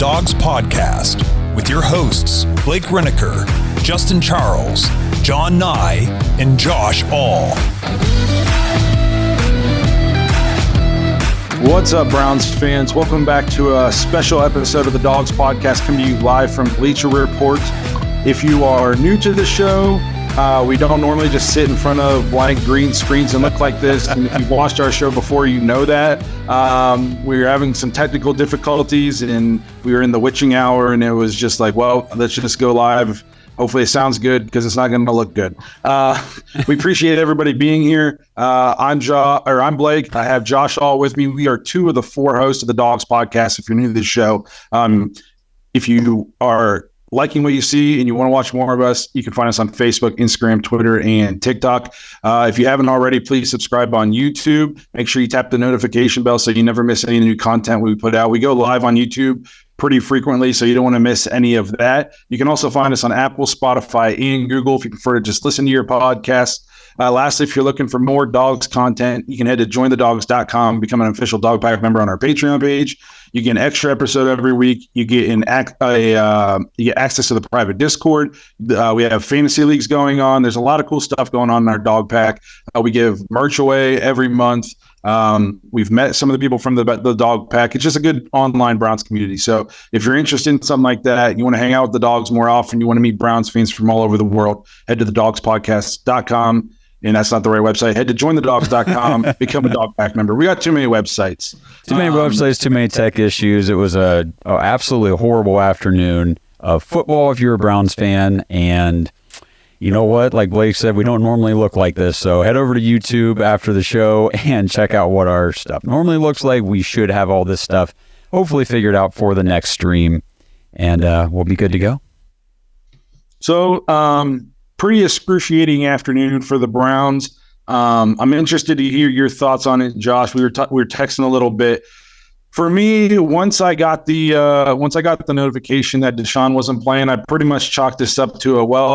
Dawgs Podcast with your hosts, Blake Reneker, Justin Charles, John Nye, and Josh All. What's up, Browns fans? Welcome back to a special episode of the Dawgs Podcast coming to you live from Bleacher Report. If you are new to the show, we don't normally just sit in front of blank green screens and look like this. And if you've watched our show before, you know that. We were having some technical difficulties and we were in the witching hour, and it was just like, well, let's just go live. Hopefully it sounds good because it's not going to look good. We appreciate everybody being here. I'm Blake. I have Josh All with me. We are two of the four hosts of the Dawgs Podcast. If you're new to this show, if you are liking what you see and you want to watch more of us, you can find us on Facebook, Instagram, Twitter, and TikTok. If you haven't already, please subscribe on YouTube. Make sure you tap the notification bell so you never miss any new content we put out. We go live on YouTube pretty frequently, so you don't want to miss any of that. You can also find us on Apple, Spotify, and Google if you prefer to just listen to your podcast. Lastly, if you're looking for more Dawgs content, you can head to jointhedawgs.com, become an official Dog Pack member on our Patreon page. You get an extra episode every week. You get you get access to the private Discord. We have fantasy leagues going on. There's a lot of cool stuff going on in our Dog Pack. We give merch away every month. We've met some of the people from the Dog Pack. It's just a good online Browns community. So if you're interested in something like that, you want to hang out with the Dogs more often, you want to meet Browns fans from all over the world, head to thedawgspodcast.com. And that's not the right website. Head to jointhedawgs.com, become a Dog Pack member. We got too many websites. Too many websites, too many tech issues. It was a absolutely horrible afternoon of football if you're a Browns fan. And you know what? Like Blake said, we don't normally look like this. So head over to YouTube after the show and check out what our stuff normally looks like. We should have all this stuff hopefully figured out for the next stream. And we'll be good to go. So, pretty excruciating afternoon for the Browns. I'm interested to hear your thoughts on it, Josh. We were texting a little bit. For me, once I got the notification that Deshaun wasn't playing, I pretty much chalked this up to we're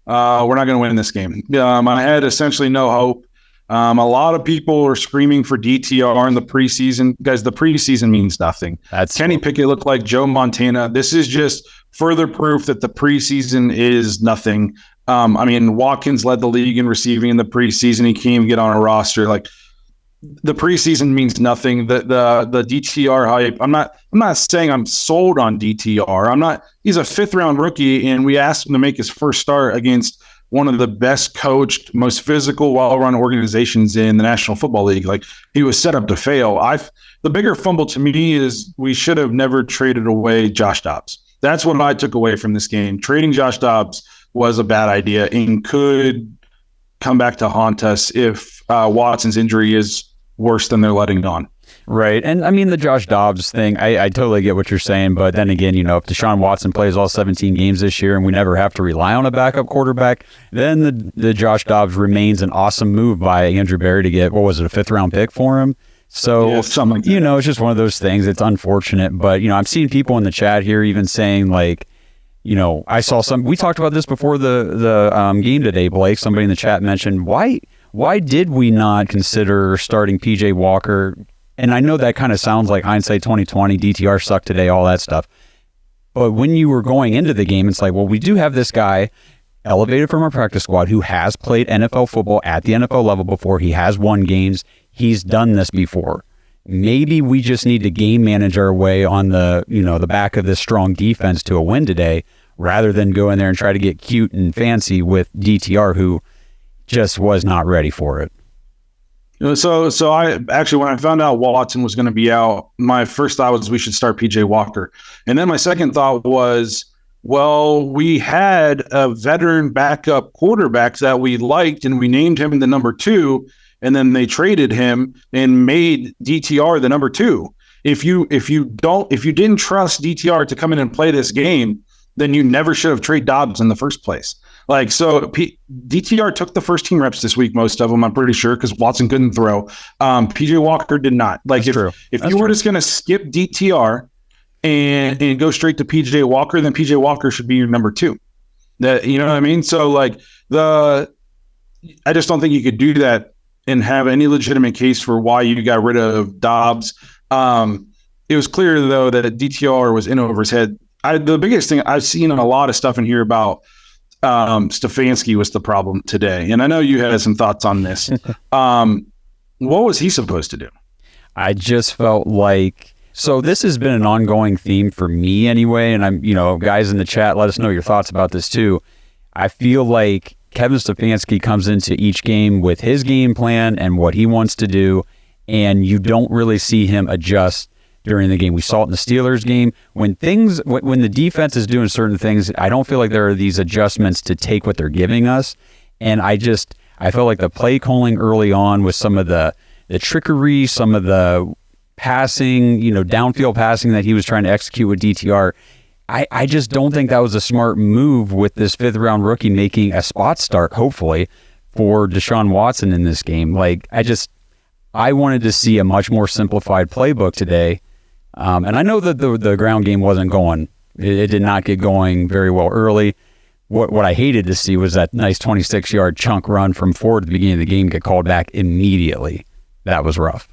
not going to win this game. I had essentially no hope. A lot of people are screaming for DTR in the preseason. Guys, the preseason means nothing. Kenny Pickett looked like Joe Montana. This is just further proof that the preseason is nothing. Watkins led the league in receiving in the preseason. He can't even get on a roster. Like, the preseason means nothing. The DTR hype. I'm not saying I'm sold on DTR. He's a 5th round rookie, and we asked him to make his first start against one of the best coached, most physical, well-run organizations in the National Football League. Like, he was set up to fail. The bigger fumble to me is we should have never traded away Josh Dobbs. That's what I took away from this game. Trading Josh Dobbs was a bad idea and could come back to haunt us if Watson's injury is worse than they're letting on. Right. And I mean, the Josh Dobbs thing, I totally get what you're saying. But then again, if Deshaun Watson plays all 17 games this year and we never have to rely on a backup quarterback, then the Josh Dobbs remains an awesome move by Andrew Berry to get, what was it, a 5th round pick for him? So, yeah, something like that. It's just one of those things. It's unfortunate. But, I'm seeing people in the chat here even saying, like, I saw we talked about this before the game today, Blake. Somebody in the chat mentioned, why did we not consider starting PJ Walker? And I know that kind of sounds like hindsight 2020, DTR sucked today, all that stuff. But when you were going into the game, it's like, well, we do have this guy elevated from our practice squad who has played NFL football at the NFL level before. He has won games. He's done this before. Maybe we just need to game manage our way on the back of this strong defense to a win today, rather than go in there and try to get cute and fancy with DTR, who just was not ready for it. So I actually, when I found out Watson was going to be out, my first thought was we should start PJ Walker. And then my second thought was, well, we had a veteran backup quarterback that we liked, and we named him the number 2, and then they traded him and made DTR the number 2. If you didn't trust DTR to come in and play this game, then you never should have traded Dobbs in the first place. Like, so DTR took the first team reps this week, most of them, I'm pretty sure, because Watson couldn't throw. PJ Walker did not. Like, if you were just going to skip DTR and go straight to PJ Walker, then PJ Walker should be your number 2. You know what I mean? So, like, I just don't think you could do that and have any legitimate case for why you got rid of Dobbs. it was clear though that DTR was in over his head. The biggest thing I've seen a lot of stuff in here about Stefanski was the problem today, and I know you had some thoughts on this. What was he supposed to do? I just felt like, so this has been an ongoing theme for me anyway, and I'm, guys in the chat, let us know your thoughts about this too. I feel like Kevin Stefanski comes into each game with his game plan and what he wants to do, and you don't really see him adjust during the game. We saw it in the Steelers game. When the defense is doing certain things, I don't feel like there are these adjustments to take what they're giving us, and I felt like the play calling early on with some of the trickery, some of the passing, downfield passing that he was trying to execute with DTR, I just don't think that was a smart move with this 5th round rookie making a spot start, hopefully, for Deshaun Watson in this game. I wanted to see a much more simplified playbook today. And I know that the ground game wasn't going. It did not get going very well early. What I hated to see was that nice 26-yard chunk run from Ford at the beginning of the game get called back immediately. That was rough.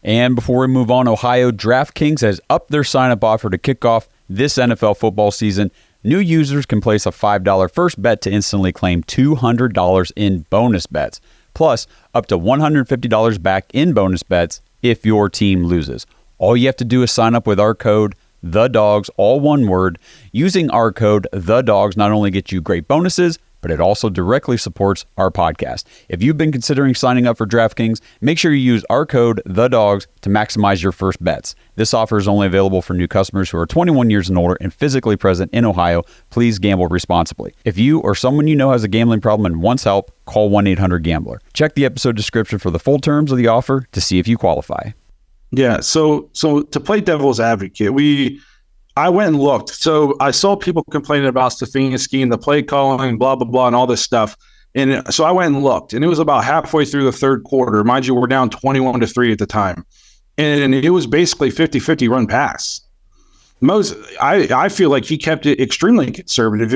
And before we move on, Ohio, DraftKings has upped their sign-up offer to kick off this NFL football season. New users can place a $5 first bet to instantly claim $200 in bonus bets, plus up to $150 back in bonus bets if your team loses. All you have to do is sign up with our code, THEDAWGS, all one word. Using our code, THEDAWGS, not only gets you great bonuses, but it also directly supports our podcast. If you've been considering signing up for DraftKings, make sure you use our code, THEDAWGS, to maximize your first bets. This offer is only available for new customers who are 21 years and older and physically present in Ohio. Please gamble responsibly. If you or someone you know has a gambling problem and wants help, call 1-800-GAMBLER. Check the episode description for the full terms of the offer to see if you qualify. Yeah, so to play devil's advocate, I went and looked. So I saw people complaining about Stefanski and the play calling, blah, blah, blah, and all this stuff. And so I went and looked, and it was about halfway through the third quarter. Mind you, we're down 21-3 at the time. And it was basically 50-50 run pass. I feel like he kept it extremely conservative.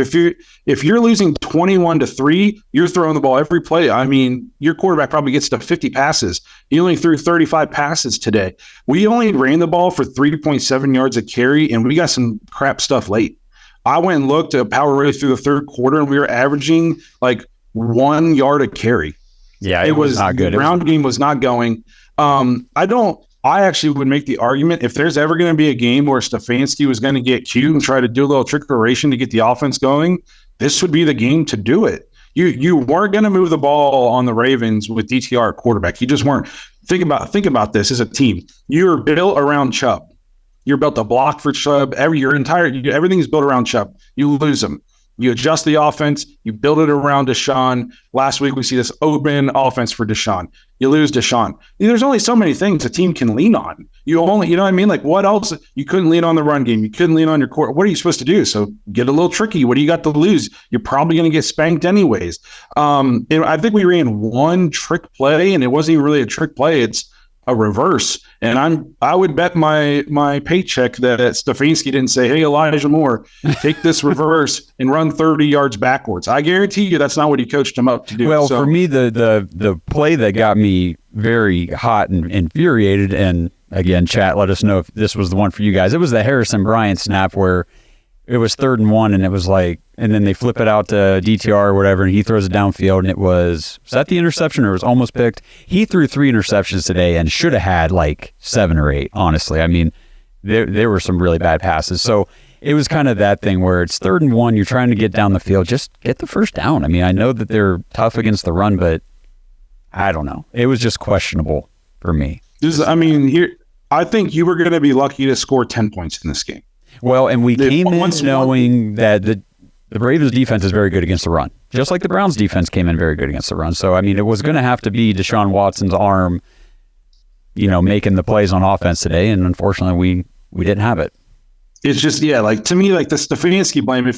If you're losing 21-3, you're throwing the ball every play. I mean, your quarterback probably gets to 50 passes. He only threw 35 passes today. We only ran the ball for 3.7 yards a carry, and we got some crap stuff late. I went and looked at power rate through the third quarter, and we were averaging like 1 yard a carry. Yeah, it was not good. The ground game was not going. I actually would make the argument if there's ever going to be a game where Stefanski was going to get cute and try to do a little trickeration to get the offense going, this would be the game to do it. You weren't going to move the ball on the Ravens with DTR at quarterback. You just weren't. Think about this as a team. You're built around Chubb. You're built to block for Chubb. Everything's built around Chubb. You lose him. You adjust the offense. You build it around Deshaun. Last week, we see this open offense for Deshaun. You lose Deshaun. There's only so many things a team can lean on. You know what I mean? Like, what else? You couldn't lean on the run game. You couldn't lean on your core. What are you supposed to do? So get a little tricky. What do you got to lose? You're probably going to get spanked anyways. I think we ran one trick play, and it wasn't even really a trick play. It's a reverse. And I would bet my paycheck that Stefanski didn't say, hey, Elijah Moore, take this reverse and run 30 yards backwards. I guarantee you that's not what he coached him up to do. Well, for me, the play that got me very hot and infuriated, and again, chat, let us know if this was the one for you guys. It was the Harrison Bryant snap where it was 3rd and 1, and it was like, and then they flip it out to DTR or whatever, and he throws it downfield, and it was that the interception, or it was almost picked? He threw 3 interceptions today and should have had like 7 or 8, honestly. I mean, there were some really bad passes. So it was kind of that thing where it's 3rd and 1, you're trying to get down the field, just get the first down. I mean, I know that they're tough against the run, but I don't know. It was just questionable for me. I think you were going to be lucky to score 10 points in this game. Well, and we came in knowing that the Ravens defense is very good against the run, just like the Browns defense came in very good against the run. So, I mean, it was going to have to be Deshaun Watson's arm, making the plays on offense today, and unfortunately, we didn't have it. It's just, to me, like the Stefanski blame,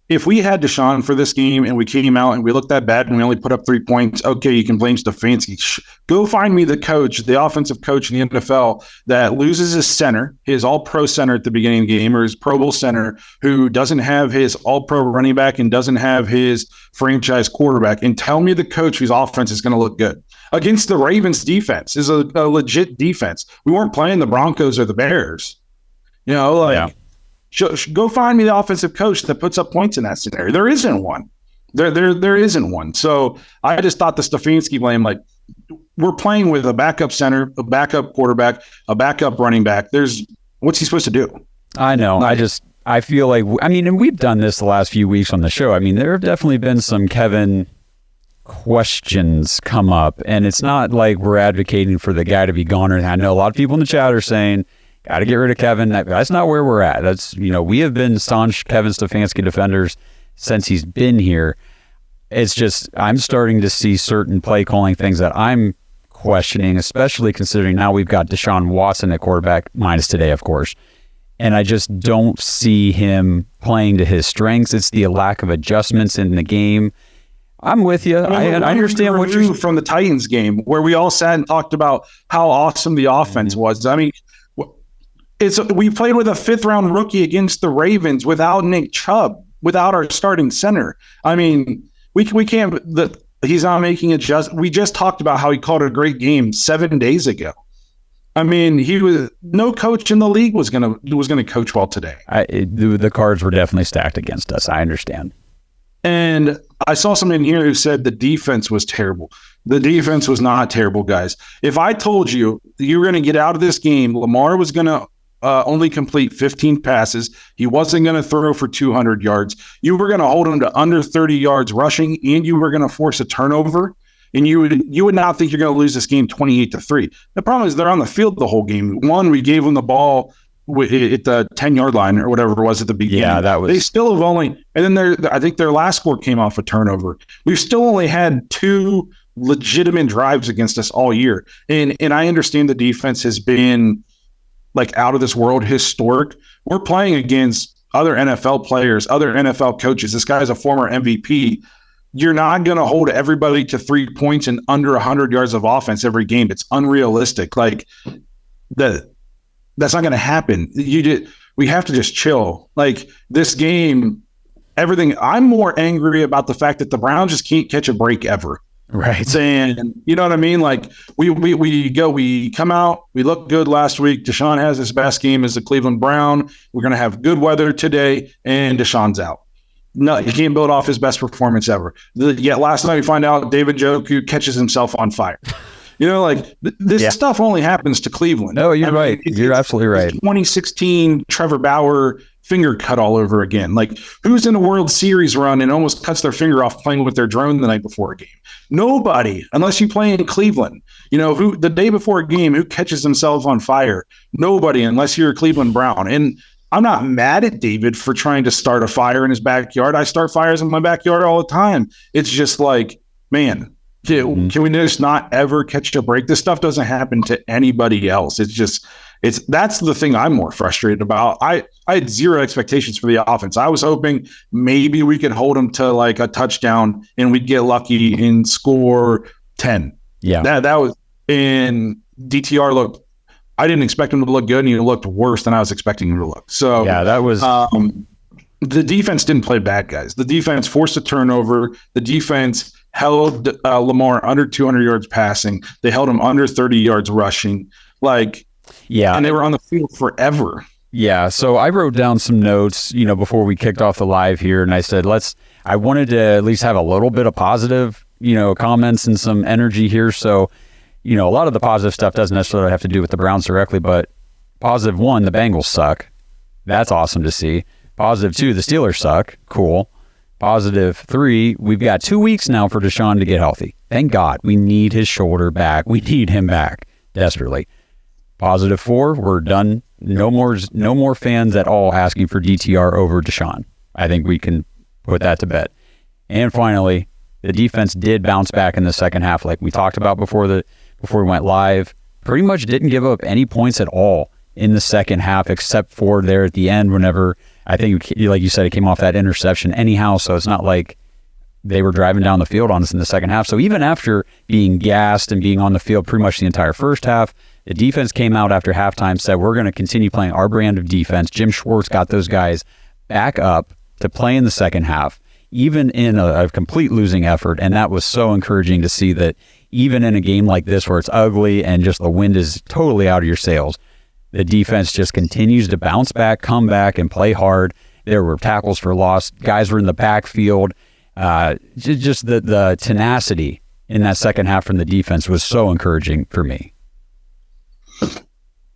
if we had Deshaun for this game and we came out and we looked that bad and we only put up 3 points, okay, you can blame Stefanski. Go find me the coach, the offensive coach in the NFL that loses his center, his all-pro center at the beginning of the game, or his Pro Bowl center, who doesn't have his all-pro running back and doesn't have his franchise quarterback, and tell me the coach whose offense is going to look good. Against the Ravens defense is a legit defense. We weren't playing the Broncos or the Bears. Go find me the offensive coach that puts up points in that scenario. There isn't one. There isn't one. So I just thought the Stefanski blame, like, we're playing with a backup center, a backup quarterback, a backup running back. What's he supposed to do? I know. I feel like, and we've done this the last few weeks on the show. I mean, there have definitely been some Kevin questions come up, and it's not like we're advocating for the guy to be gone. And I know a lot of people in the chat are saying, got to get rid of Kevin. That's not where we're at. That's, we have been staunch Kevin Stefanski defenders since he's been here. It's just, I'm starting to see certain play calling things that I'm questioning, especially considering now we've got Deshaun Watson at quarterback, minus today, of course. And I just don't see him playing to his strengths. It's the lack of adjustments in the game. I'm with you. I understand what you're from the Titans game, where we all sat and talked about how awesome the offense was. I mean, we played with a 5th-round rookie against the Ravens without Nick Chubb, without our starting center. I mean, we can't. He's not making adjustments. We just talked about how he called a great game 7 days ago. I mean, no coach in the league was gonna coach well today. The cards were definitely stacked against us. I understand. And I saw someone in here who said the defense was terrible. The defense was not terrible, guys. If I told you were going to get out of this game, Lamar was going to only complete 15 passes. He wasn't going to throw for 200 yards. You were going to hold him to under 30 yards rushing, and you were going to force a turnover. And you would not think you're going to lose this game 28-3. The problem is they're on the field the whole game. One, we gave them the ball at the 10-yard line or whatever it was at the beginning. Yeah, that was. They still have only, and then I think their last score came off a turnover. We've still only had 2 legitimate drives against us all year. And I understand the defense has been like out of this world, historic. We're playing against other NFL players, other NFL coaches. This guy's a former MVP. You're not going to hold everybody to 3 points and under 100 yards of offense every game. It's unrealistic. Like that's not going to happen. We have to just chill. Like this game, everything. I'm more angry about the fact that the Browns just can't catch a break ever. Right. And you know what I mean? Like we come out, we look good last week. Deshaun has his best game as the Cleveland Brown. We're going to have good weather today, and Deshaun's out. No, he can't build off his best performance ever. Yet last night we find out David Njoku catches himself on fire. This stuff only happens to Cleveland. No, you're right. You're absolutely right. 2016 Trevor Bauer finger cut all over again. Like, who's in a World Series run and almost cuts their finger off playing with their drone the night before a game? Nobody, unless you play in Cleveland. Who the day before a game, who catches themselves on fire? Nobody, unless you're a Cleveland Brown. And I'm not mad at David for trying to start a fire in his backyard. I start fires in my backyard all the time. It's just like, man, can we just not ever catch a break? This stuff doesn't happen to anybody else. That's the thing I'm more frustrated about. I had zero expectations for the offense. I was hoping maybe we could hold them to like a touchdown and we'd get lucky and score 10. Yeah. That was in DTR looked. I didn't expect him to look good, and he looked worse than I was expecting him to look. So yeah, that was the defense didn't play bad, guys. The defense forced a turnover. The defense held Lamar under 200 yards passing. They held him under 30 yards rushing. And they were on the field forever. Yeah, so I wrote down some notes, before we kicked off the live here, and I said, I wanted to at least have a little bit of positive, comments and some energy here. So, a lot of the positive stuff doesn't necessarily have to do with the Browns directly, but positive 1, the Bengals suck. That's awesome to see. Positive 2, the Steelers suck. Cool. Positive 3, we've got 2 weeks now for Deshaun to get healthy. Thank God. We need his shoulder back. We need him back desperately. Positive 4, we're done. No more fans at all asking for DTR over Deshaun. I think we can put that to bed. And finally, the defense did bounce back in the second half, like we talked about before we went live. Pretty much didn't give up any points at all in the second half, except for there at the end whenever, I think, like you said, it came off that interception anyhow, so it's not like they were driving down the field on us in the second half. So even after being gassed and being on the field pretty much the entire first half, the defense came out after halftime, said, we're going to continue playing our brand of defense. Jim Schwartz got those guys back up to play in the second half, even in a complete losing effort. And that was so encouraging to see that even in a game like this where it's ugly and just the wind is totally out of your sails, the defense just continues to bounce back, come back, and play hard. There were tackles for loss. Guys were in the backfield. Just the tenacity in that second half from the defense was so encouraging for me.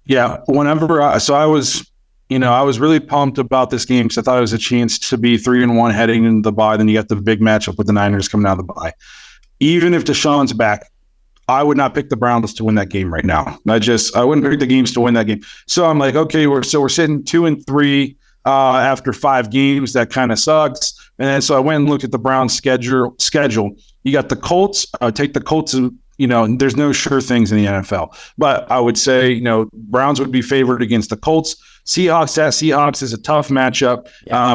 Yeah, I was really pumped about this game because I thought it was a chance to be 3-1 heading into the bye. Then you got the big matchup with the Niners coming out of the bye. Even if Deshaun's back, I would not pick the Browns to win that game right now. I wouldn't pick the games to win that game. So I'm like, okay, we're sitting 2-3 after 5 games. That kind of sucks. And then so I went and looked at the Browns schedule. You got the Colts. I would take the Colts. There's no sure things in the NFL, but I would say, Browns would be favored against the Colts. Seahawks is a tough matchup.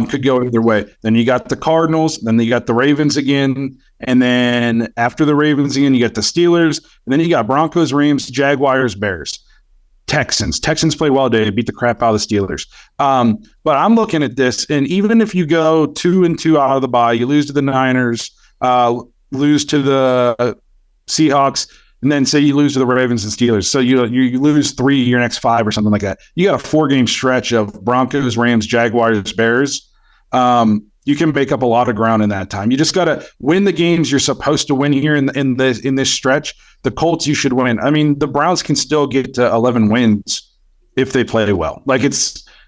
Could go either way. Then you got the Cardinals. Then you got the Ravens again. And then after the Ravens again, you got the Steelers. And then you got Broncos, Rams, Jaguars, Bears, Texans. Texans play well today. They beat the crap out of the Steelers. But I'm looking at this, and even if you go 2-2 out of the bye, you lose to the Niners, lose to the Seahawks, and then say you lose to the Ravens and Steelers. So you lose 3 of your next 5 or something like that. You got a 4-game stretch of Broncos, Rams, Jaguars, Bears. You can make up a lot of ground in that time. You just got to win the games you're supposed to win here in this stretch. The Colts you should win. I mean, the Browns can still get to 11 wins if they play well. Like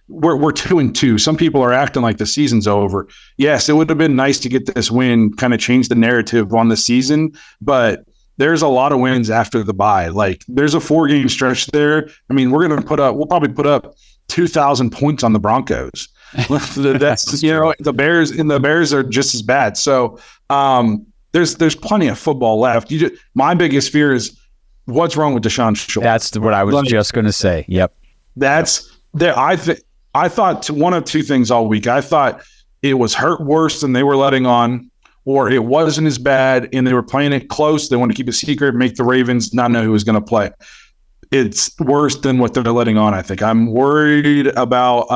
we're 2-2. Some people are acting like the season's over. Yes, it would have been nice to get this win, kind of change the narrative on the season, but there's a lot of wins after the bye. Like there's a 4-game stretch there. I mean, we'll probably put up 2,000 points on the Broncos. That's the Bears are just as bad. So there's plenty of football left. My biggest fear is what's wrong with Deshaun Schultz. That's what I was just going to say. Yep. I thought one of two things all week. I thought it was hurt worse than they were letting on, or it wasn't as bad and they were playing it close. They want to keep it secret, make the Ravens not know who was going to play. It's worse than what they're letting on, I think. I'm worried about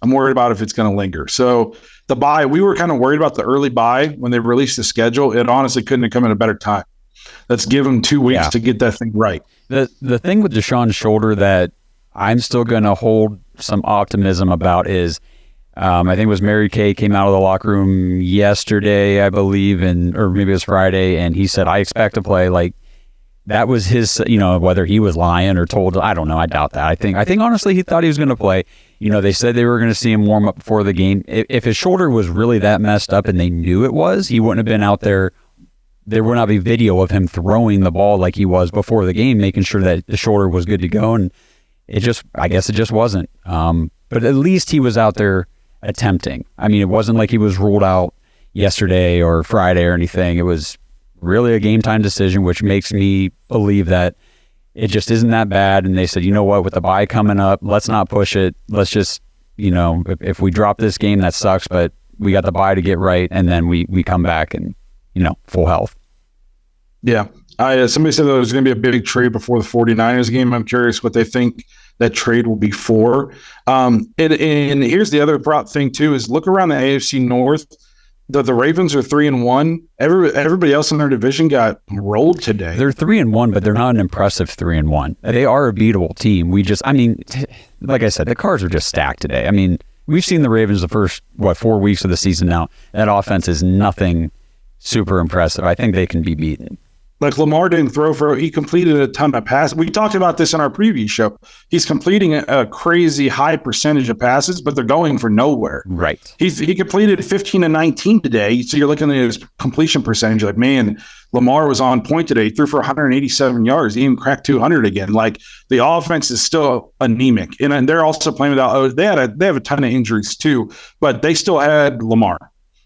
if it's going to linger. So the bye, we were kind of worried about the early bye when they released the schedule. It honestly couldn't have come at a better time. Let's give them 2 weeks to get that thing right. The thing with Deshaun's shoulder that I'm still going to hold some optimism about is I think it was Mary Kay came out of the locker room yesterday, I believe, or maybe it was Friday, and he said, I expect to play. Like, that was his, whether he was lying or told, I don't know. I doubt that. I think honestly he thought he was going to play. They said they were going to see him warm up before the game. If his shoulder was really that messed up and they knew it was, he wouldn't have been out there. There would not be video of him throwing the ball like he was before the game, making sure that the shoulder was good to go. And I guess it just wasn't. But at least he was out there attempting. I mean, it wasn't like he was ruled out yesterday or Friday or anything. It was really a game time decision, which makes me believe that it just isn't that bad. And they said, you know what, with the bye coming up, let's not push it. Let's just, if we drop this game, that sucks, but we got the bye to get right. And then we come back and, full health. Yeah. Somebody said there was going to be a big trade before the 49ers game. I'm curious what they think that trade will be for. And here's the other prop thing too, is look around the AFC North. The Ravens are 3-1. Everybody else in their division got rolled today. They're 3-1, but they're not an impressive 3-1. They are a beatable team. Like I said, the cards are just stacked today. I mean, we've seen the Ravens the first 4 weeks of the season now. That offense is nothing super impressive. I think they can be beaten. Like Lamar didn't he completed a ton of passes. We talked about this in our preview show. He's completing a crazy high percentage of passes, but they're going for nowhere. Right. He completed 15 and 19 today. So you're looking at his completion percentage. Like, man, Lamar was on point today. He threw for 187 yards. He even cracked 200 again. Like, the offense is still anemic. And they're also playing without, they have a ton of injuries too, but they still had Lamar.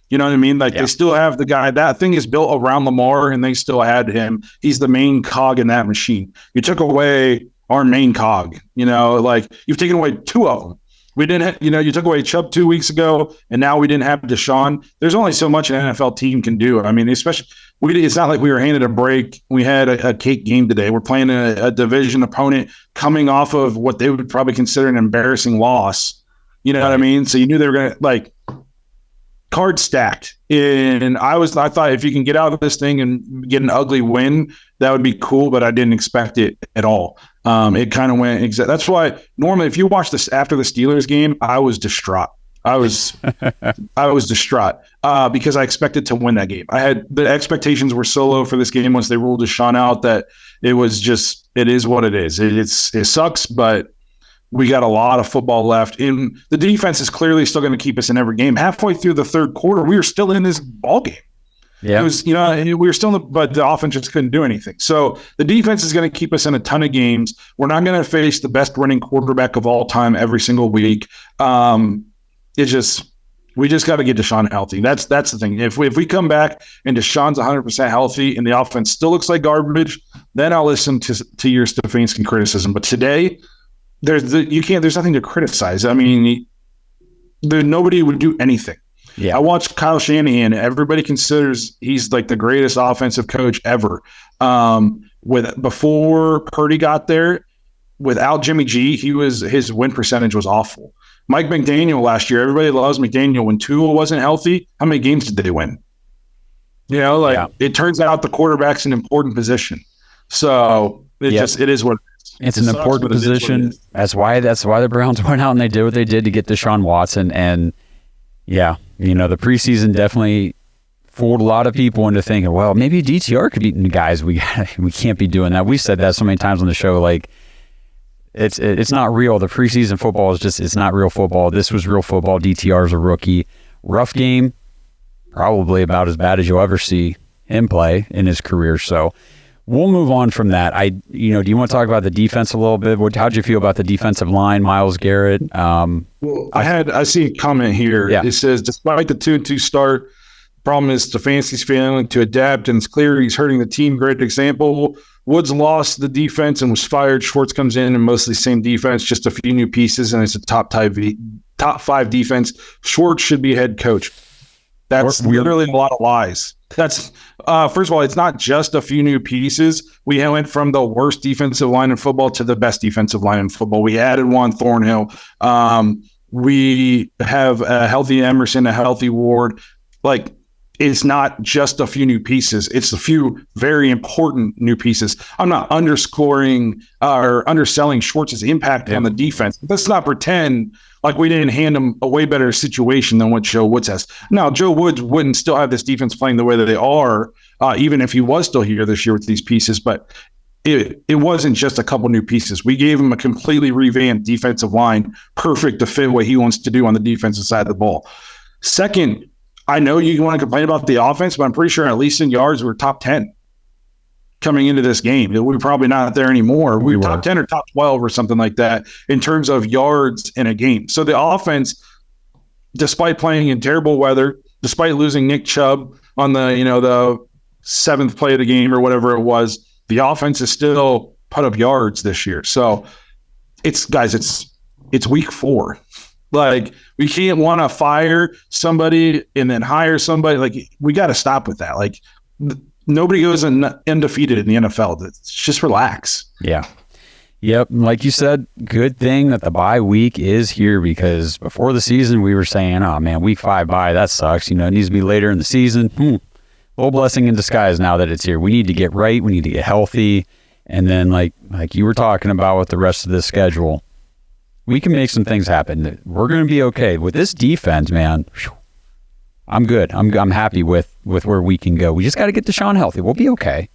You know what I mean? Like, They still have the guy. That thing is built around Lamar, and they still had him. He's the main cog in that machine. You took away our main cog. You've taken away 2 of them. We didn't, you took away Chubb 2 weeks ago, and now we didn't have Deshaun. There's only so much an NFL team can do. I mean, especially it's not like we were handed a break. We had a cake game today. We're playing a division opponent coming off of what they would probably consider an embarrassing loss. You know what I mean? So you knew they were going to card stacked. And I thought if you can get out of this thing and get an ugly win, that would be cool, but I didn't expect it at all. It kind of went that's why normally if you watch this after the Steelers game, I was distraught. I was distraught because I expected to win that game. The expectations were so low for this game once they ruled Deshaun out that it is what it is. It sucks, but we got a lot of football left. And the defense is clearly still going to keep us in every game. Halfway through the third quarter, we were still in this ball game. Yeah. It was, we were still but the offense just couldn't do anything. So the defense is going to keep us in a ton of games. We're not going to face the best running quarterback of all time every single week. We just got to get Deshaun healthy. That's the thing. If we come back and Deshaun's 100% healthy and the offense still looks like garbage, then I'll listen to your Stefanski criticism. But today, there's nothing to criticize. I mean, nobody would do anything. Yeah. I watched Kyle Shanahan. Everybody considers he's like the greatest offensive coach ever. Before Purdy got there, without Jimmy G, his win percentage was awful. Mike McDaniel last year, everybody loves McDaniel. When Tua wasn't healthy, how many games did they win? It turns out the quarterback's an important position. So it is what it is. It's an important position. That's why the Browns went out and they did what they did to get Deshaun Watson. And yeah, the preseason definitely fooled a lot of people into thinking, well, maybe DTR could beat the guys. We can't be doing that. We said that so many times on the show. Like, it's not real. The preseason football it's not real football. This was real football. DTR's a rookie. Rough game, probably about as bad as you'll ever see him play in his career. So we'll move on from that. Do you want to talk about the defense a little bit? How'd you feel about the defensive line, Myles Garrett? I see a comment here. Yeah. It says, despite the 2-2 start, problem is Stefanski's failing to adapt, and it's clear he's hurting the team. Great example. Woods lost the defense and was fired. Schwartz comes in and mostly same defense, just a few new pieces, and it's a top 5 defense. Schwartz should be head coach. That's literally a lot of lies. That's first of all, it's not just a few new pieces. We went from the worst defensive line in football to the best defensive line in football. We added Juan Thornhill. We have a healthy Emerson, a healthy Ward. Like, it's not just a few new pieces. It's a few very important new pieces. I'm not underscoring or underselling Schwartz's impact on the defense. Let's not pretend like we didn't hand him a way better situation than what Joe Woods has. Now, Joe Woods wouldn't still have this defense playing the way that they are, even if he was still here this year with these pieces. But it wasn't just a couple new pieces. We gave him a completely revamped defensive line, perfect to fit what he wants to do on the defensive side of the ball. Second, I know you want to complain about the offense, but I'm pretty sure at least in yards we're top 10 coming into this game. We're probably not there anymore. We were top 10 or top 12 or something like that in terms of yards in a game. So the offense, despite playing in terrible weather, despite losing Nick Chubb on the 7th play of the game or whatever it was, the offense has still put up yards this year. So it's week 4. Like, we can't want to fire somebody and then hire somebody. Like, we got to stop with that. Like, nobody goes undefeated in the NFL. It's just relax. Yeah. Yep. Like you said, good thing that the bye week is here, because before the season we were saying, oh man, week 5 bye, that sucks. It needs to be later in the season. Little blessing in disguise now that it's here. We need to get right. We need to get healthy. And then like you were talking about with the rest of the schedule, we can make some things happen. We're going to be okay with this defense, man. I'm good. I'm happy with where we can go. We just got to get Deshaun healthy. We'll be okay.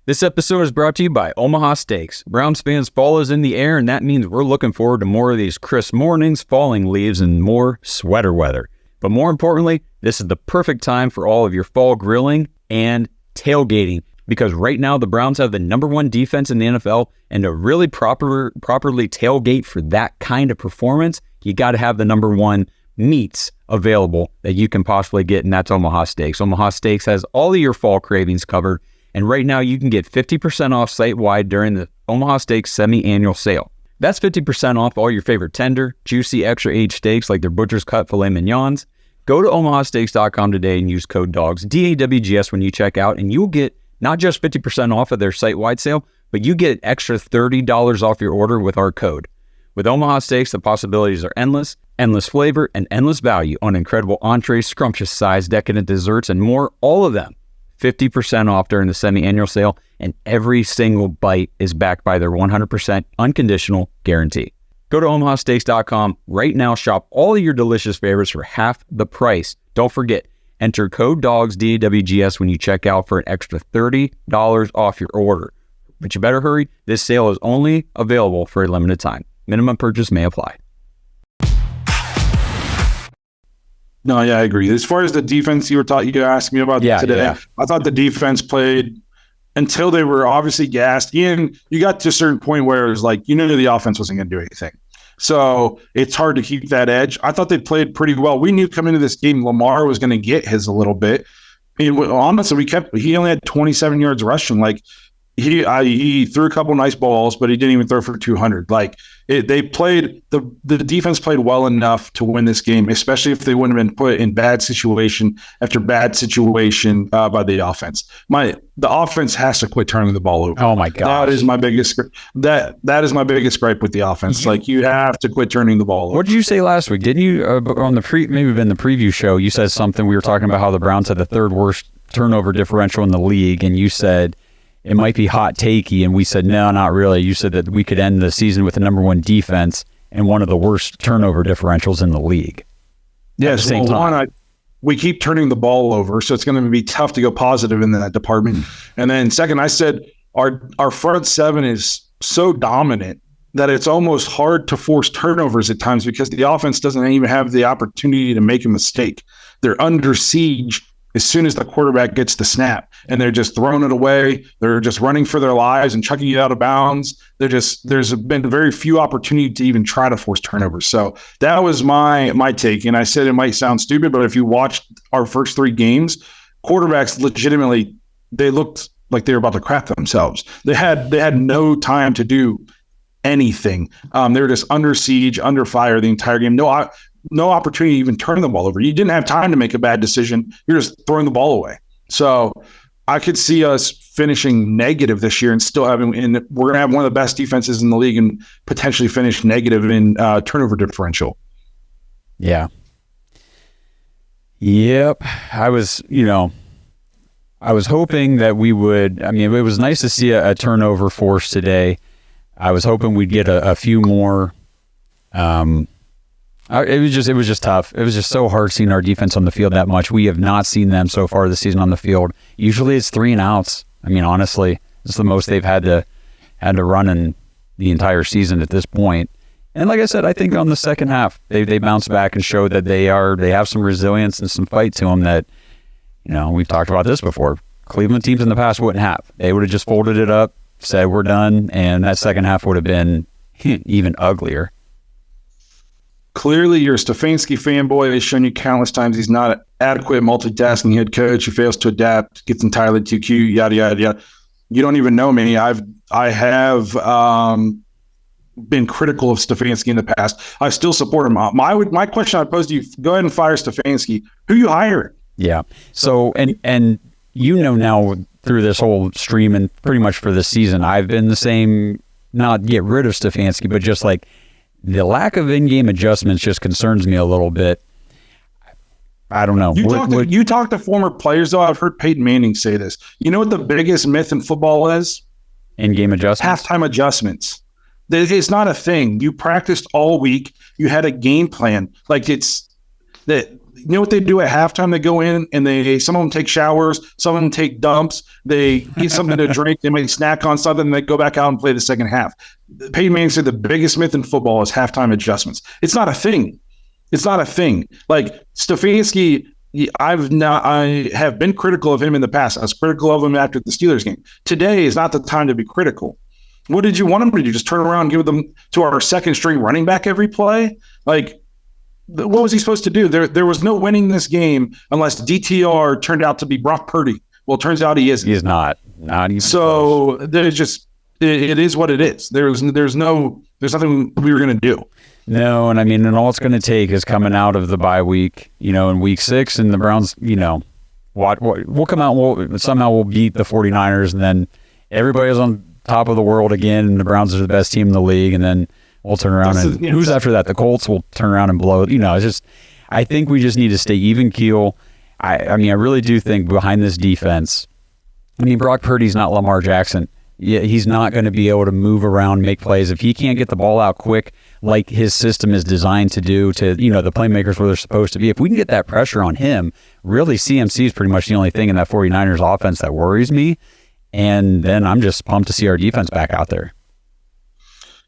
This episode is brought to you by Omaha Steaks. Browns fans, fall is in the air, and that means we're looking forward to more of these crisp mornings, falling leaves, and more sweater weather. But more importantly, this is the perfect time for all of your fall grilling and tailgating, because right now the Browns have the number 1 defense in the NFL, and to really properly tailgate for that kind of performance, you got to have the number 1 meats available that you can possibly get, and that's Omaha Steaks. Omaha Steaks has all of your fall cravings covered, and right now you can get 50% off site-wide during the Omaha Steaks semi-annual sale. That's 50% off all your favorite tender, juicy, extra-aged steaks like their butcher's cut filet mignons. Go to omahasteaks.com today and use code DAWGS, DAWGS, when you check out, and you'll get not just 50% off of their site-wide sale, but you get an extra $30 off your order with our code. With Omaha Steaks, the possibilities are endless flavor, and endless value on incredible entrees, scrumptious size, decadent desserts, and more, all of them 50% off during the semi-annual sale. and every single bite is backed by their 100% unconditional guarantee. Go to omahasteaks.com right now. Shop all of your delicious favorites for half the price. Don't forget, enter code DAWGS, DAWGS, when you check out for an extra $30 off your order. But you better hurry. This sale is only available for a limited time. Minimum purchase may apply. No, yeah, I agree. As far as the defense you asked me about today, I thought the defense played until they were obviously gassed. And you got to a certain point where it was like, the offense wasn't going to do anything. So it's hard to keep that edge. I thought they played pretty well. We knew coming into this game, Lamar was going to get his a little bit. And honestly, he only had 27 yards rushing. Like, he threw a couple nice balls, but he didn't even throw for 200. Like, the defense played well enough to win this game, especially if they wouldn't have been put in bad situation after bad situation by the offense. The offense has to quit turning the ball over. Oh my God, that is my biggest that is my biggest gripe with the offense. Like, you have to quit turning the ball over. What did you say last week? Didn't you on the maybe in the preview show? You said something. We were talking about how the Browns had the third worst turnover differential in the league, and you said it might be hot takey, and we said, no, not really. You said that we could end the season with the number one defense and one of the worst turnover differentials in the league. Yes, we keep turning the ball over, so it's going to be tough to go positive in that department. And then second, I said our front seven is so dominant that it's almost hard to force turnovers at times because the offense doesn't even have the opportunity to make a mistake. They're under siege as soon as the quarterback gets the snap, and they're just throwing it away. They're just running for their lives and chucking it out of bounds. There's been very few opportunities to even try to force turnovers. So that was my take. And I said it might sound stupid, but if you watched our first three games, quarterbacks legitimately, they looked like they were about to crap themselves. They had no time to do anything. They were just under siege, under fire the entire game. No opportunity to even turn the ball over. You didn't have time to make a bad decision. You're just throwing the ball away. So I could see us finishing negative this year and still having, and we're going to have one of the best defenses in the league and potentially finish negative in turnover differential. Yeah. Yep. I was hoping that we would, it was nice to see a turnover force today. I was hoping we'd get a few more. It was just tough. It was just so hard seeing our defense on the field that much. We have not seen them so far this season on the field. Usually it's 3 and outs. Honestly, it's the most they've had to run in the entire season at this point. And like I said, I think on the second half, they bounce back and show that they have some resilience and some fight to them that, we've talked about this before. Cleveland teams in the past wouldn't have. They would have just folded it up, said we're done, and that second half would have been even uglier. Clearly, you're a Stefanski fanboy. He's shown you countless times he's not an adequate multitasking head coach. He fails to adapt, gets entirely too cute, yada, yada, yada. You don't even know me. I have been critical of Stefanski in the past. I still support him. My question I pose to you, go ahead and fire Stefanski. Who you hiring? Yeah. So, and now through this whole stream and pretty much for this season, I've been the same, not get rid of Stefanski, but just like, the lack of in-game adjustments just concerns me a little bit. I don't know. You talk to former players, though. I've heard Peyton Manning say this. You know what the biggest myth in football is? In-game adjustments? Halftime adjustments. It's not a thing. You practiced all week. You had a game plan. Like, it's that. You know what they do at halftime? They go in and some of them take showers, some of them take dumps, they eat something to drink, they might snack on something, and they go back out and play the second half. Peyton Manning said the biggest myth in football is halftime adjustments. It's not a thing. It's not a thing. Like Stefanski, I have been critical of him in the past. I was critical of him after the Steelers game. Today is not the time to be critical. What did you want him to do? Just turn around and give them to our second string running back every play? Like, what was he supposed to do? There was no winning this game unless DTR turned out to be Brock Purdy. Well, it turns out he isn't. He's not even so close. There's just it is what it is. There's nothing we were going to do. No, and all it's going to take is coming out of the bye week, in week 6, and the Browns, we'll come out, somehow we'll beat the 49ers, and then everybody's on top of the world again, and the Browns are the best team in the league, and then we'll turn around who's after that? The Colts will turn around and blow it. It's just, I think we just need to stay even keel. I really do think behind this defense, I mean, Brock Purdy's not Lamar Jackson. Yeah, he's not going to be able to move around, make plays. If he can't get the ball out quick, like his system is designed to do, to, the playmakers where they're supposed to be, if we can get that pressure on him, really CMC is pretty much the only thing in that 49ers offense that worries me. And then I'm just pumped to see our defense back out there.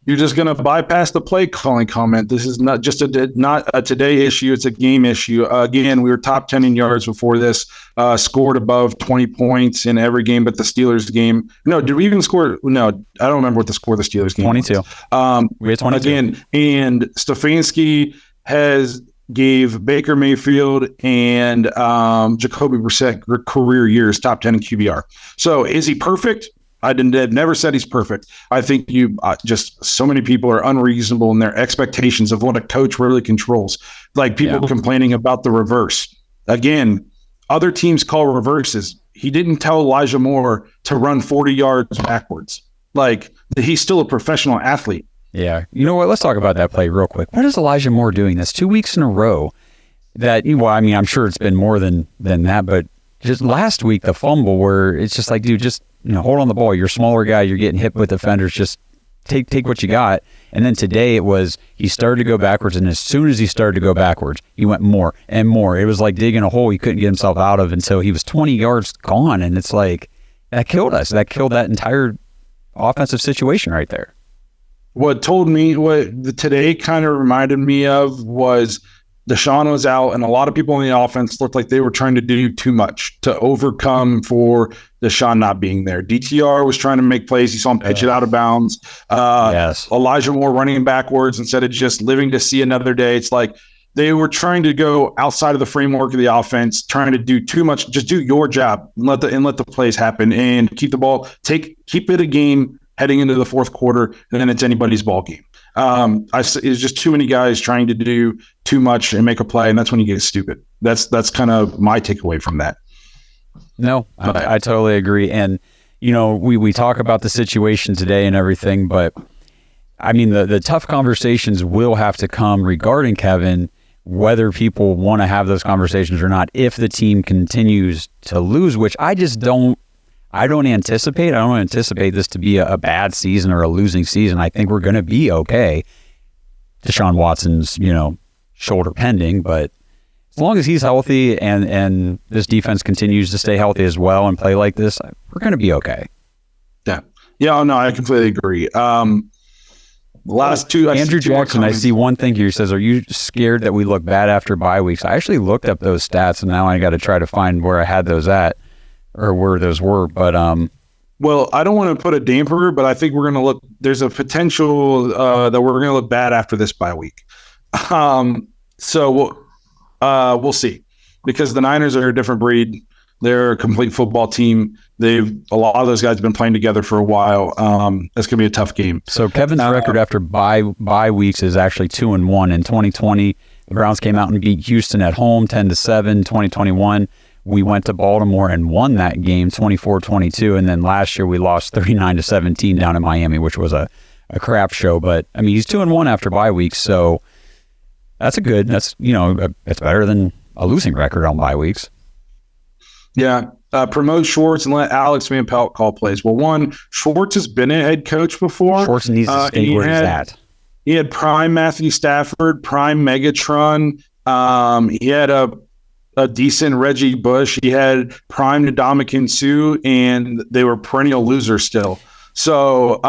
You're just going to bypass the play calling comment. This is not just not a today issue. It's a game issue. Again, we were top 10 in yards before this, scored above 20 points in every game but the Steelers game. No, did we even score? No, I don't remember what the score of the Steelers game 22. was. We had 22. Again, and Stefanski gave Baker Mayfield and Jacoby Brissett career years, top 10 in QBR. So is he perfect? I've never said he's perfect. I think just so many people are unreasonable in their expectations of what a coach really controls. Like people complaining about the reverse. Again, other teams call reverses. He didn't tell Elijah Moore to run 40 yards backwards. Like, he's still a professional athlete. Yeah. You know what? Let's talk about that play real quick. What is Elijah Moore doing this 2 weeks in a row? I'm sure it's been more than that, but just last week, the fumble where it's just like, dude, just hold on the ball. You're a smaller guy. You're getting hit with defenders. Just take what you got. And then today it was he started to go backwards, and as soon as he started to go backwards, he went more and more. It was like digging a hole he couldn't get himself out of, and so he was 20 yards gone, and it's like that killed us. That killed that entire offensive situation right there. What today kind of reminded me of was Deshaun was out, and a lot of people in the offense looked like they were trying to do too much to overcome for Deshaun not being there. DTR was trying to make plays. You saw him pitch it out of bounds. Elijah Moore running backwards instead of just living to see another day. It's like they were trying to go outside of the framework of the offense, trying to do too much. Just do your job and let the plays happen and keep the ball. Keep it a game heading into the fourth quarter, and then it's anybody's ball game. It's just too many guys trying to do too much and make a play, and that's when you get stupid. That's kind of my takeaway from that. No, I totally agree. And, we talk about the situation today and everything, but I mean, the tough conversations will have to come regarding Kevin, whether people want to have those conversations or not, if the team continues to lose, which I don't anticipate. I don't anticipate this to be a bad season or a losing season. I think we're going to be okay. Deshaun Watson's, shoulder pending, but as long as he's healthy and this defense continues to stay healthy as well and play like this, we're going to be okay. Yeah. Yeah. No, I completely agree. Last two. Andrew Jackson, I see one thing here. He says, "Are you scared that we look bad after bye weeks?" I actually looked up those stats, and now I got to try to find where I had those at. Or where those were, but well, I don't want to put a damper, but I think we're going to look. There's a potential that we're going to look bad after this bye week. So we'll see, because the Niners are a different breed. They're a complete football team. A lot of those guys have been playing together for a while. That's going to be a tough game. So Kevin's record after bye weeks is actually 2-1. In 2020, the Browns came out and beat Houston at home 10-7. 2021. We went to Baltimore and won that game 24-22, and then last year we lost 39-17 down in Miami, which was a crap show. But I mean, he's 2-1 after bye weeks, so that's it's better than a losing record on bye weeks. Yeah, promote Schwartz and let Alex Van Pelt call plays. Well, one, Schwartz has been a head coach before. Schwartz needs to stay where he's at. He had prime Matthew Stafford, prime Megatron. He had a decent Reggie Bush. He had prime Ndamukong Suh, and they were perennial losers still. So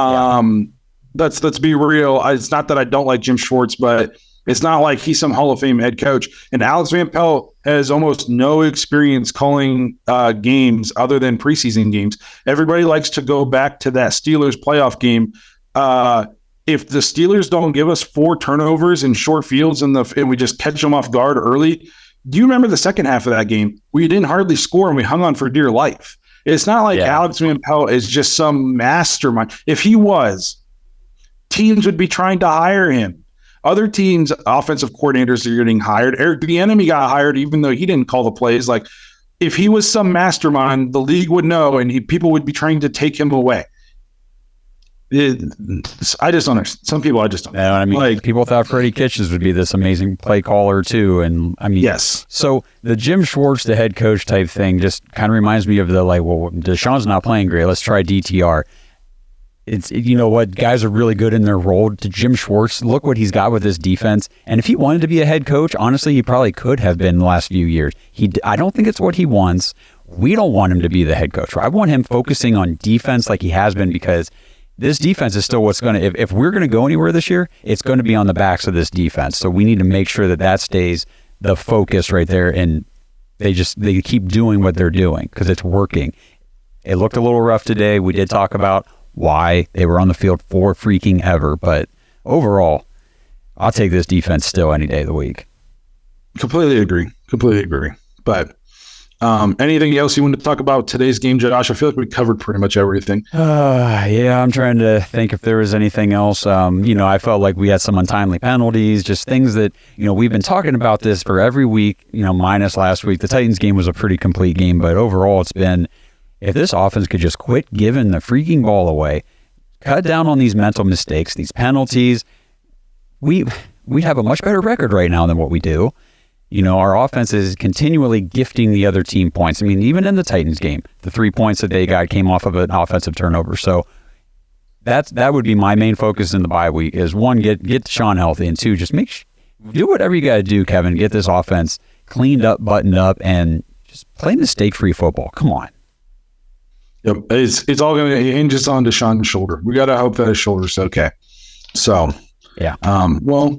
let's be real. It's not that I don't like Jim Schwartz, but it's not like he's some Hall of Fame head coach. And Alex Van Pelt has almost no experience calling games other than preseason games. Everybody likes to go back to that Steelers playoff game. If the Steelers don't give us 4 turnovers in short fields and we just catch them off guard early, do you remember the second half of that game? We didn't hardly score and we hung on for dear life. It's not like Alex Van Pelt is just some mastermind. If he was, teams would be trying to hire him. Other teams' offensive coordinators are getting hired. Eric Bieniemy got hired even though he didn't call the plays. Like, if he was some mastermind, the league would know and people would be trying to take him away. I just don't understand. Some people I just don't. I mean, like, people thought Freddie Kitchens would be this amazing play caller too, and I mean, yes. So the Jim Schwartz, the head coach type thing, just kind of reminds me of the like, well, Deshaun's not playing great. Let's try DTR. It's, you know what, guys are really good in their role. To Jim Schwartz, look what he's got with this defense. And if he wanted to be a head coach, honestly, he probably could have been the last few years. I don't think it's what he wants. We don't want him to be the head coach. I want him focusing on defense like he has been, because this defense is still what's going to, if we're going to go anywhere this year, it's going to be on the backs of this defense. So we need to make sure that stays the focus right there. And they keep doing what they're doing because it's working. It looked a little rough today. We did talk about why they were on the field for freaking ever, but overall, I'll take this defense still any day of the week. Completely agree. But anything else you want to talk about today's game, Josh? I feel like we covered pretty much everything. Yeah, I'm trying to think if there was anything else. I felt like we had some untimely penalties, just things that, we've been talking about this for every week, minus last week. The Titans game was a pretty complete game, but overall it's been, if this offense could just quit giving the freaking ball away, cut down on these mental mistakes, these penalties, we have a much better record right now than what we do. Our offense is continually gifting the other team points. I mean, even in the Titans game, the 3 points that they got came off of an offensive turnover. So that would be my main focus in the bye week is, one, get Sean healthy, and two, just do whatever you got to do, Kevin. Get this offense cleaned up, buttoned up, and just play mistake-free football. Come on. Yep, it's all going to hinge on Deshaun's shoulder. We got to hope that his shoulder's okay. So, yeah. Well,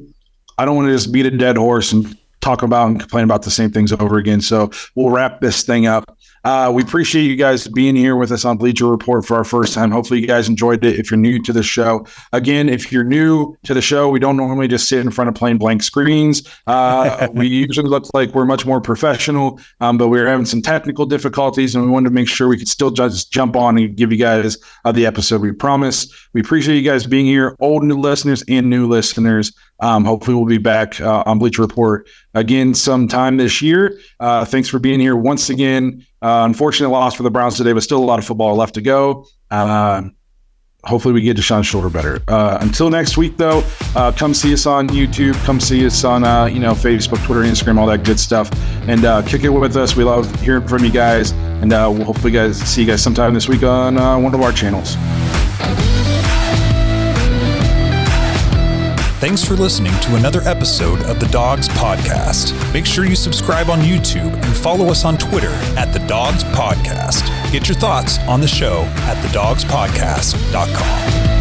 I don't want to just beat a dead horse and talk about and complain about the same things over again. So we'll wrap this thing up. We appreciate you guys being here with us on Bleacher Report for our first time. Hopefully you guys enjoyed it. If you're new to the show, again, if you're new to the show, we don't normally just sit in front of plain blank screens. We usually look like we're much more professional, but we were having some technical difficulties, and we wanted to make sure we could still just jump on and give you guys the episode we promised. We appreciate you guys being here, old new listeners and new listeners. Hopefully we'll be back on Bleacher Report again sometime this year. Thanks for being here once again. Unfortunate loss for the Browns today, but still a lot of football left to go. Hopefully we get Deshaun's shoulder better. Until next week, though, come see us on YouTube. Come see us on Facebook, Twitter, Instagram, all that good stuff. And kick it with us. We love hearing from you guys. And we'll hopefully see you guys sometime this week on one of our channels. Thanks for listening to another episode of the Dawgs Podcast. Make sure you subscribe on YouTube and follow us on Twitter at the Dawgs Podcast. Get your thoughts on the show at thedawgspodcast.com.